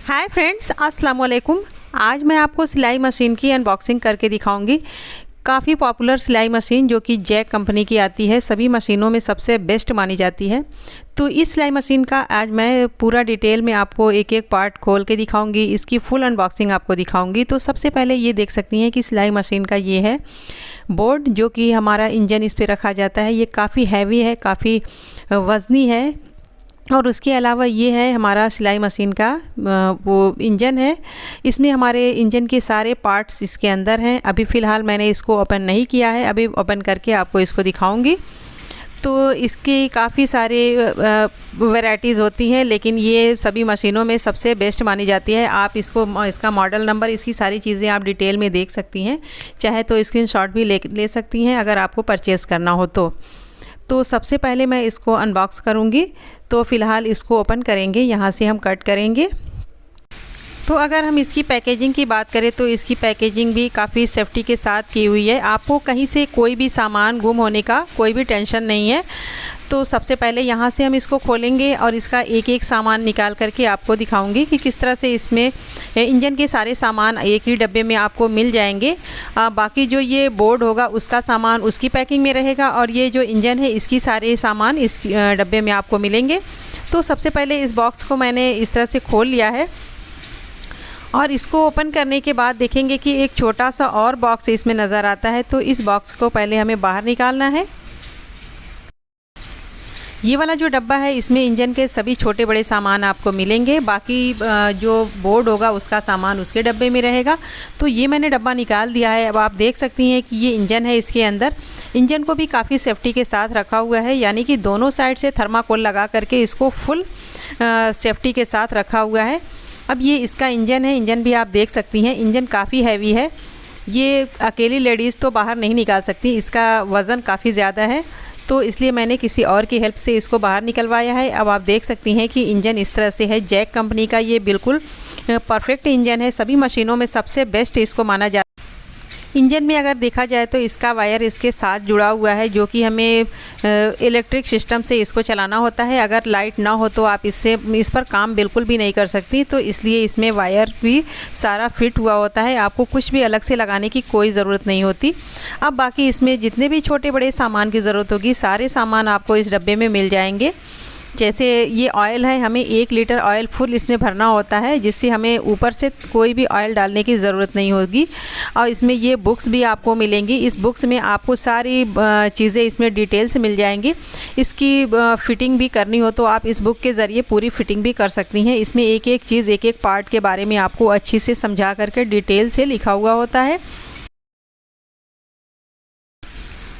Hi friends, अस्सलाम वालेकुम। आज मैं आपको सिलाई मशीन की अनबॉक्सिंग करके दिखाऊंगी। काफ़ी पॉपुलर सिलाई मशीन जो कि जैक कंपनी की आती है, सभी मशीनों में सबसे बेस्ट मानी जाती है। तो इस सिलाई मशीन का आज मैं पूरा डिटेल में आपको एक एक पार्ट खोल के दिखाऊंगी, इसकी फुल अनबॉक्सिंग आपको दिखाऊंगी। तो सबसे पहले ये देख सकती हैं कि सिलाई मशीन का ये है बोर्ड, जो कि हमारा इंजन इस पर रखा जाता है। ये काफ़ी हैवी है, काफ़ी वज़नी है। और उसके अलावा ये है हमारा सिलाई मशीन का वो इंजन है। इसमें हमारे इंजन के सारे पार्ट्स इसके अंदर हैं। अभी फ़िलहाल मैंने इसको ओपन नहीं किया है, अभी ओपन करके आपको इसको दिखाऊंगी। तो इसकी काफ़ी सारे वैरायटीज़ होती हैं, लेकिन ये सभी मशीनों में सबसे बेस्ट मानी जाती है। आप इसका मॉडल नंबर, इसकी सारी चीज़ें आप डिटेल में देख सकती हैं। चाहे तो स्क्रीनशॉट भी ले सकती हैं अगर आपको परचेज़ करना हो तो सबसे पहले मैं इसको अनबॉक्स करूँगी। तो फ़िलहाल इसको ओपन करेंगे, यहाँ से हम कट करेंगे। तो अगर हम इसकी पैकेजिंग की बात करें तो इसकी पैकेजिंग भी काफ़ी सेफ्टी के साथ की हुई है। आपको कहीं से कोई भी सामान गुम होने का कोई भी टेंशन नहीं है। तो सबसे पहले यहाँ से हम इसको खोलेंगे और इसका एक एक सामान निकाल करके आपको दिखाऊंगी कि किस तरह से इसमें इंजन के सारे सामान एक ही डब्बे में आपको मिल जाएंगे। बाकी जो ये बोर्ड होगा उसका सामान उसकी पैकिंग में रहेगा, और ये जो इंजन है इसकी सारे सामान इस डब्बे में आपको मिलेंगे। तो सबसे पहले इस बॉक्स को मैंने इस तरह से खोल लिया है, और इसको ओपन करने के बाद देखेंगे कि एक छोटा सा और बॉक्स इसमें नज़र आता है। तो इस बॉक्स को पहले हमें बाहर निकालना है। ये वाला जो डब्बा है इसमें इंजन के सभी छोटे बड़े सामान आपको मिलेंगे। बाकी जो बोर्ड होगा उसका सामान उसके डब्बे में रहेगा। तो ये मैंने डब्बा निकाल दिया है। अब आप देख सकती हैं कि ये इंजन है, इसके अंदर इंजन को भी काफ़ी सेफ्टी के साथ रखा हुआ है, यानी कि दोनों साइड से थर्माकोल लगा करके इसको फुल सेफ्टी के साथ रखा हुआ है। अब ये इसका इंजन है, इंजन भी आप देख सकती हैं। इंजन काफ़ी हैवी है, ये अकेली लेडीज़ तो बाहर नहीं निकाल सकती, इसका वज़न काफ़ी ज़्यादा है। तो इसलिए मैंने किसी और की हेल्प से इसको बाहर निकलवाया है। अब आप देख सकती हैं कि इंजन इस तरह से है। जैक कंपनी का ये बिल्कुल परफेक्ट इंजन है, सभी मशीनों में सबसे बेस्ट इसको माना जाता है। इंजन में अगर देखा जाए तो इसका वायर इसके साथ जुड़ा हुआ है, जो कि हमें इलेक्ट्रिक सिस्टम से इसको चलाना होता है। अगर लाइट ना हो तो आप इस पर काम बिल्कुल भी नहीं कर सकती। तो इसलिए इसमें वायर भी सारा फिट हुआ होता है, आपको कुछ भी अलग से लगाने की कोई ज़रूरत नहीं होती। अब बाकी इसमें जितने भी छोटे बड़े सामान की ज़रूरत होगी सारे सामान आपको इस डब्बे में मिल जाएंगे। जैसे ये ऑयल है, हमें 1 लीटर ऑयल फुल इसमें भरना होता है, जिससे हमें ऊपर से कोई भी ऑयल डालने की ज़रूरत नहीं होगी। और इसमें ये बुक्स भी आपको मिलेंगी। इस बुक्स में आपको सारी चीज़ें इसमें डिटेल से मिल जाएंगी। इसकी फ़िटिंग भी करनी हो तो आप इस बुक के ज़रिए पूरी फ़िटिंग भी कर सकती हैं। इसमें एक एक चीज़, एक एक पार्ट के बारे में आपको अच्छी से समझा करके डिटेल से लिखा हुआ होता है।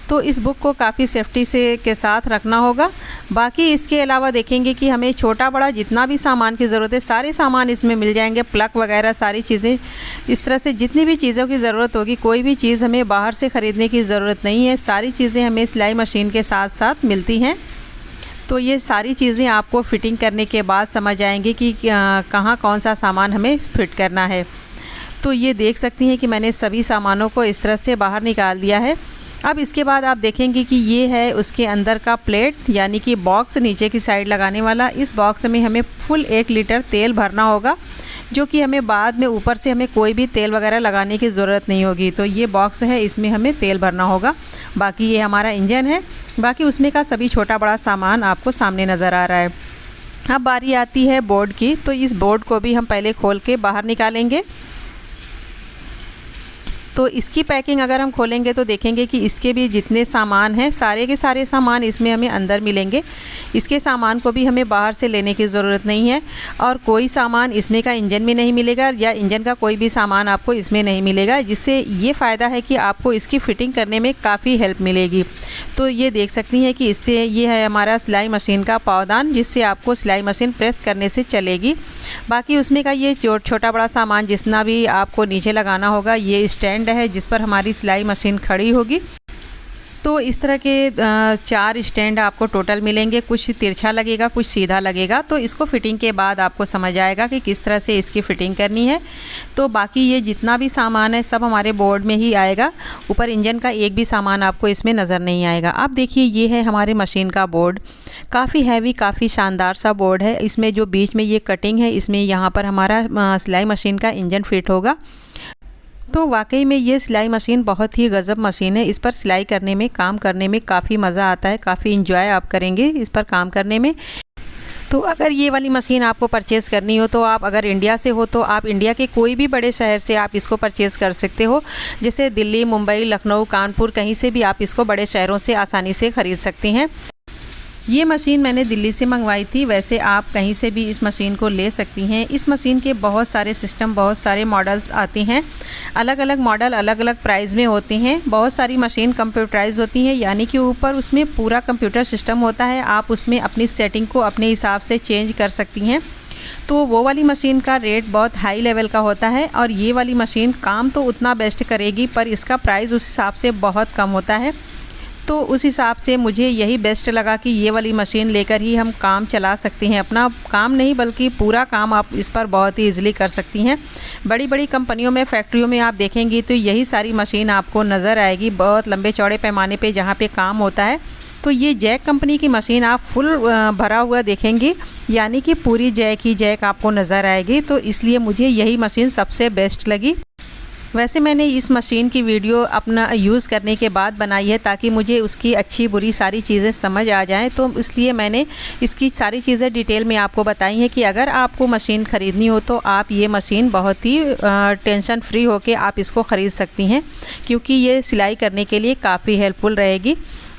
तो इस बुक को काफ़ी सेफ्टी से के साथ रखना होगा। बाकी इसके अलावा देखेंगे कि हमें छोटा बड़ा जितना भी सामान की ज़रूरत है सारे सामान इसमें मिल जाएंगे। प्लग वगैरह सारी चीज़ें, इस तरह से जितनी भी चीज़ों की ज़रूरत होगी, कोई भी चीज़ हमें बाहर से ख़रीदने की ज़रूरत नहीं है। सारी चीज़ें हमें सिलाई मशीन के साथ साथ मिलती हैं। तो ये सारी चीज़ें आपको फ़िटिंग करने के बाद समझ आएंगी कि कहाँ कौन सा सामान हमें फ़िट करना है। तो ये देख सकती हैं कि मैंने सभी सामानों को इस तरह से बाहर निकाल दिया है। अब इसके बाद आप देखेंगे कि ये है उसके अंदर का प्लेट, यानी कि बॉक्स नीचे की साइड लगाने वाला। इस बॉक्स में हमें फुल 1 लीटर तेल भरना होगा, जो कि हमें बाद में ऊपर से हमें कोई भी तेल वगैरह लगाने की ज़रूरत नहीं होगी। तो ये बॉक्स है, इसमें हमें तेल भरना होगा। बाकी ये हमारा इंजन है, बाकी उसमें का सभी छोटा बड़ा सामान आपको सामने नज़र आ रहा है। अब बारी आती है बोर्ड की। तो इस बोर्ड को भी हम पहले खोल के बाहर निकालेंगे। तो इसकी पैकिंग अगर हम खोलेंगे तो देखेंगे कि इसके भी जितने सामान हैं सारे के सारे सामान इसमें हमें अंदर मिलेंगे। इसके सामान को भी हमें बाहर से लेने की ज़रूरत नहीं है, और कोई सामान इसमें का इंजन में नहीं मिलेगा, या इंजन का कोई भी सामान आपको इसमें नहीं मिलेगा। जिससे ये फ़ायदा है कि आपको इसकी फ़िटिंग करने में काफ़ी हेल्प मिलेगी। तो ये देख सकती हैं कि इससे ये है हमारा सिलाई मशीन का पावदान, जिससे आपको सिलाई मशीन प्रेस करने से चलेगी। बाकी उसमें का ये छोटा बड़ा सामान जितना भी आपको नीचे लगाना होगा, ये स्टैंड है जिस पर हमारी सिलाई मशीन खड़ी होगी। तो इस तरह के 4 स्टैंड आपको टोटल मिलेंगे, कुछ तिरछा लगेगा कुछ सीधा लगेगा। तो इसको फिटिंग के बाद आपको समझ आएगा कि किस तरह से इसकी फ़िटिंग करनी है। तो बाकी ये जितना भी सामान है सब हमारे बोर्ड में ही आएगा, ऊपर इंजन का एक भी सामान आपको इसमें नज़र नहीं आएगा। अब देखिए ये है हमारे मशीन का बोर्ड, काफ़ी हैवी काफ़ी शानदार सा बोर्ड है। इसमें जो बीच में ये कटिंग है, इसमें यहाँ पर हमारा सिलाई मशीन का इंजन फिट होगा। तो वाकई में ये सिलाई मशीन बहुत ही गज़ब मशीन है। इस पर सिलाई करने में काम करने में काफ़ी मज़ा आता है, काफ़ी इंजॉय आप करेंगे इस पर काम करने में। तो अगर ये वाली मशीन आपको परचेज़ करनी हो तो आप अगर इंडिया से हो तो आप इंडिया के कोई भी बड़े शहर से आप इसको परचेज़ कर सकते हो, जैसे दिल्ली, मुंबई, लखनऊ, कानपुर, कहीं से भी आप इसको बड़े शहरों से आसानी से ख़रीद सकती हैं। ये मशीन मैंने दिल्ली से मंगवाई थी, वैसे आप कहीं से भी इस मशीन को ले सकती हैं। इस मशीन के बहुत सारे सिस्टम, बहुत सारे मॉडल्स आते हैं, अलग अलग मॉडल अलग अलग प्राइस में होते हैं। बहुत सारी मशीन कंप्यूटराइज होती हैं, यानी कि ऊपर उसमें पूरा कंप्यूटर सिस्टम होता है, आप उसमें अपनी सेटिंग को अपने हिसाब से चेंज कर सकती हैं। तो वो वाली मशीन का रेट बहुत हाई लेवल का होता है और ये वाली मशीन काम तो उतना बेस्ट करेगी पर इसका प्राइस उस हिसाब से बहुत कम होता है। तो उस हिसाब से मुझे यही बेस्ट लगा कि ये वाली मशीन लेकर ही हम काम चला सकते हैं, अपना काम नहीं बल्कि पूरा काम आप इस पर बहुत ही ईजिली कर सकती हैं। बड़ी बड़ी कंपनियों में, फैक्ट्रियों में आप देखेंगी तो यही सारी मशीन आपको नज़र आएगी, बहुत लंबे चौड़े पैमाने पे जहाँ पे काम होता है। तो ये जैक कंपनी की मशीन आप फुल भरा हुआ देखेंगी, यानी कि पूरी जैक ही जैक आपको नज़र आएगी। तो इसलिए मुझे यही मशीन सबसे बेस्ट लगी। वैसे मैंने इस मशीन की वीडियो अपना यूज़ करने के बाद बनाई है ताकि मुझे उसकी अच्छी बुरी सारी चीज़ें समझ आ जाएं, तो इसलिए मैंने इसकी सारी चीज़ें डिटेल में आपको बताई हैं कि अगर आपको मशीन ख़रीदनी हो तो आप ये मशीन बहुत ही टेंशन फ्री होके आप इसको ख़रीद सकती हैं, क्योंकि ये सिलाई करने के लिए काफ़ी हेल्पफुल रहेगी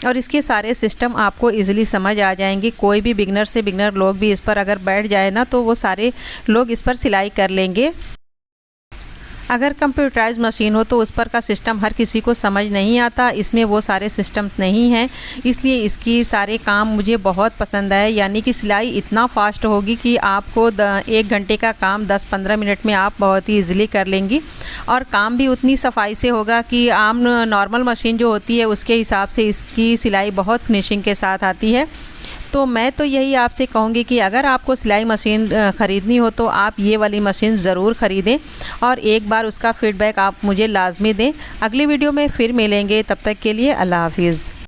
और इसके सारे सिस्टम आपको इजीली समझ आ जाएंगे। कोई भी बिगनर से बिगनर लोग भी इस पर अगर बैठ जाए ना तो वो सारे लोग इस पर सिलाई कर लेंगे। अगर कंप्यूटराइज मशीन हो तो उस पर का सिस्टम हर किसी को समझ नहीं आता, इसमें वो सारे सिस्टम नहीं हैं, इसलिए इसकी सारे काम मुझे बहुत पसंद आए। यानी कि सिलाई इतना फास्ट होगी कि आपको 1 घंटे का काम 10-15 मिनट में आप बहुत ही ईजिली कर लेंगी और काम भी उतनी सफाई से होगा कि आम नॉर्मल मशीन जो होती है उसके हिसाब से इसकी सिलाई बहुत फिनिशिंग के साथ आती है। तो मैं तो यही आपसे कहूँगी कि अगर आपको सिलाई मशीन ख़रीदनी हो तो आप ये वाली मशीन ज़रूर ख़रीदें और एक बार उसका फ़ीडबैक आप मुझे लाजमी दें। अगली वीडियो में फिर मिलेंगे, तब तक के लिए अल्लाह हाफिज़।